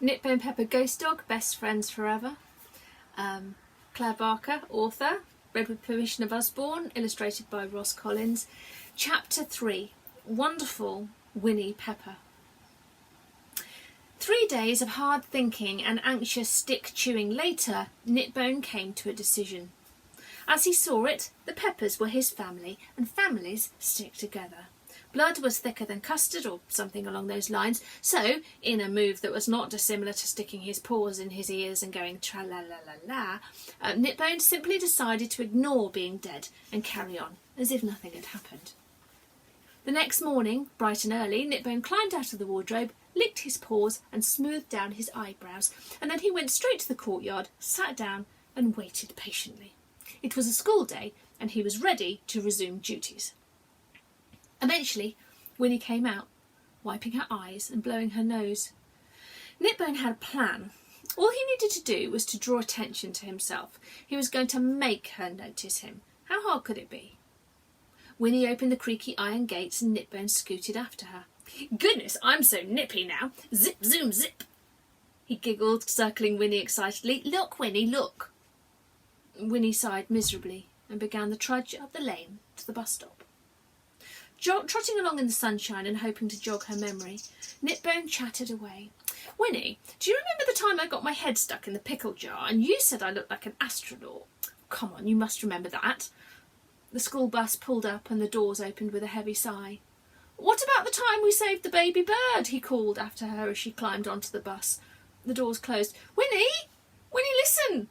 Knitbone Pepper Ghost Dog, Best Friends Forever. Claire Barker, author, read with permission of Usborne, illustrated by Ross Collins. Chapter 3, Wonderful Winnie Pepper. 3 days of hard thinking and anxious stick-chewing later, Knitbone came to a decision. As he saw it, the Peppers were his family, and families stick together. Blood was thicker than custard, or something along those lines, so, in a move that was not dissimilar to sticking his paws in his ears and going tra-la-la-la-la, Knitbone simply decided to ignore being dead and carry on, as if nothing had happened. The next morning, bright and early, Knitbone climbed out of the wardrobe, licked his paws and smoothed down his eyebrows, and then he went straight to the courtyard, sat down and waited patiently. It was a school day, and he was ready to resume duties. Eventually, Winnie came out, wiping her eyes and blowing her nose. Knitbone had a plan. All he needed to do was to draw attention to himself. He was going to make her notice him. How hard could it be? Winnie opened the creaky iron gates and Knitbone scooted after her. "Goodness, I'm so nippy now. Zip, zoom, zip." He giggled, circling Winnie excitedly. "Look, Winnie, look." Winnie sighed miserably and began the trudge up the lane to the bus stop. Trotting along in the sunshine and hoping to jog her memory, Knitbone chattered away. "Winnie, do you remember the time I got my head stuck in the pickle jar and you said I looked like an astronaut? Come on, you must remember that." The school bus pulled up and the doors opened with a heavy sigh. "What about the time we saved the baby bird?" he called after her as she climbed onto the bus. The doors closed. "Winnie! Winnie, listen!"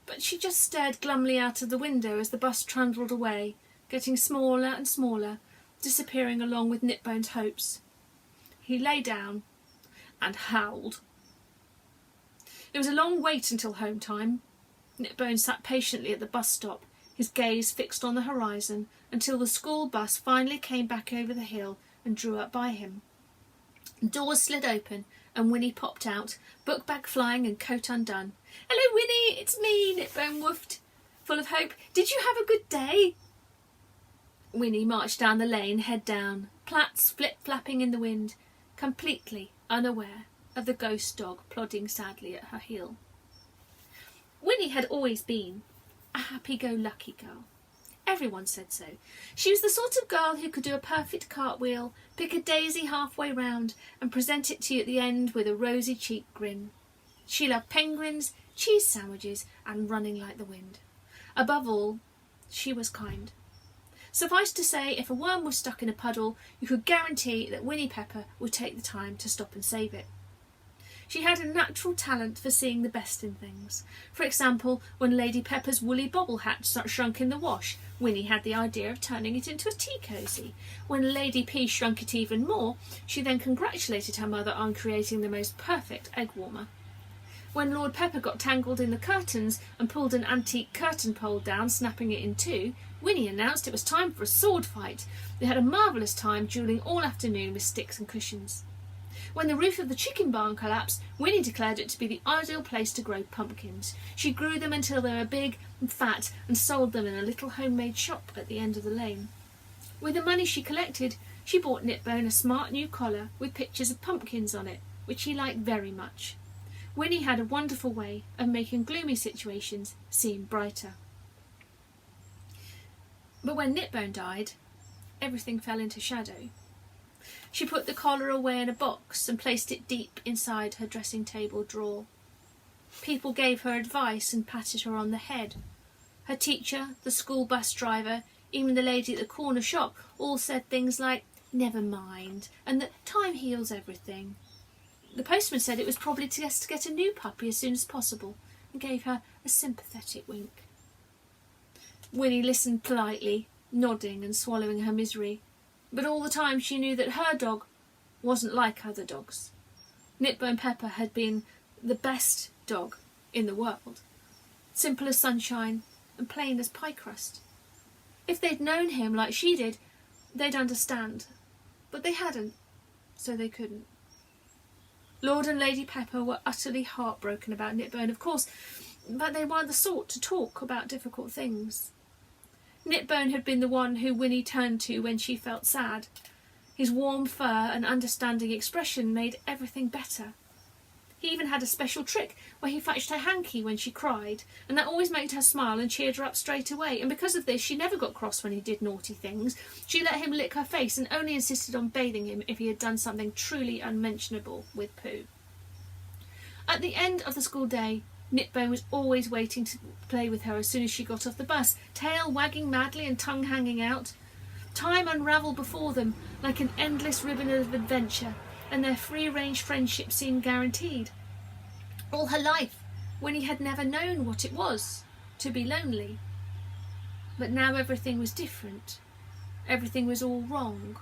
But she just stared glumly out of the window as the bus trundled away, getting smaller and smaller, disappearing along with Knitbone's hopes. He lay down and howled. It was a long wait until home time. Knitbone sat patiently at the bus stop, his gaze fixed on the horizon, until the school bus finally came back over the hill and drew up by him. Doors slid open and Winnie popped out, book bag flying and coat undone. "Hello, Winnie, it's me," Knitbone woofed, full of hope. "Did you have a good day?" Winnie marched down the lane, head down, plaits flip-flapping in the wind, completely unaware of the ghost dog plodding sadly at her heel. Winnie had always been a happy-go-lucky girl. Everyone said so. She was the sort of girl who could do a perfect cartwheel, pick a daisy halfway round, and present it to you at the end with a rosy-cheeked grin. She loved penguins, cheese sandwiches, and running like the wind. Above all, she was kind. Suffice to say, if a worm was stuck in a puddle, you could guarantee that Winnie Pepper would take the time to stop and save it. She had a natural talent for seeing the best in things. For example, when Lady Pepper's woolly bobble hat shrunk in the wash, Winnie had the idea of turning it into a tea cosy. When Lady P shrunk it even more, she then congratulated her mother on creating the most perfect egg warmer. When Lord Pepper got tangled in the curtains and pulled an antique curtain pole down, snapping it in two, Winnie announced it was time for a sword fight. They had a marvellous time, duelling all afternoon with sticks and cushions. When the roof of the chicken barn collapsed, Winnie declared it to be the ideal place to grow pumpkins. She grew them until they were big and fat and sold them in a little homemade shop at the end of the lane. With the money she collected, she bought Knitbone a smart new collar with pictures of pumpkins on it, which he liked very much. Winnie had a wonderful way of making gloomy situations seem brighter. But when Knitbone died, everything fell into shadow. She put the collar away in a box and placed it deep inside her dressing table drawer. People gave her advice and patted her on the head. Her teacher, the school bus driver, even the lady at the corner shop all said things like, "Never mind," and that time heals everything. The postman said it was probably best to get a new puppy as soon as possible and gave her a sympathetic wink. Winnie listened politely, nodding and swallowing her misery, but all the time she knew that her dog wasn't like other dogs. Knitbone Pepper had been the best dog in the world, simple as sunshine and plain as pie crust. If they'd known him like she did, they'd understand, but they hadn't, so they couldn't. Lord and Lady Pepper were utterly heartbroken about Knitbone, of course, but they weren't the sort to talk about difficult things. Knitbone had been the one who Winnie turned to when she felt sad. His warm fur and understanding expression made everything better. He even had a special trick where he fetched her hanky when she cried, and that always made her smile and cheered her up straight away, and because of this she never got cross when he did naughty things. She let him lick her face and only insisted on bathing him if he had done something truly unmentionable with poo. At the end of the school day, Knitbone was always waiting to play with her as soon as she got off the bus, tail wagging madly and tongue hanging out. Time unravelled before them like an endless ribbon of adventure, and their free-range friendship seemed guaranteed. All her life, Winnie had never known what it was to be lonely. But now everything was different. Everything was all wrong.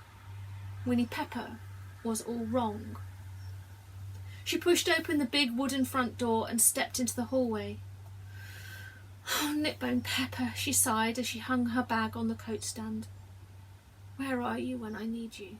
Winnie Pepper was all wrong. She pushed open the big wooden front door and stepped into the hallway. "Oh, Knitbone Pepper," she sighed as she hung her bag on the coat stand. "Where are you when I need you?"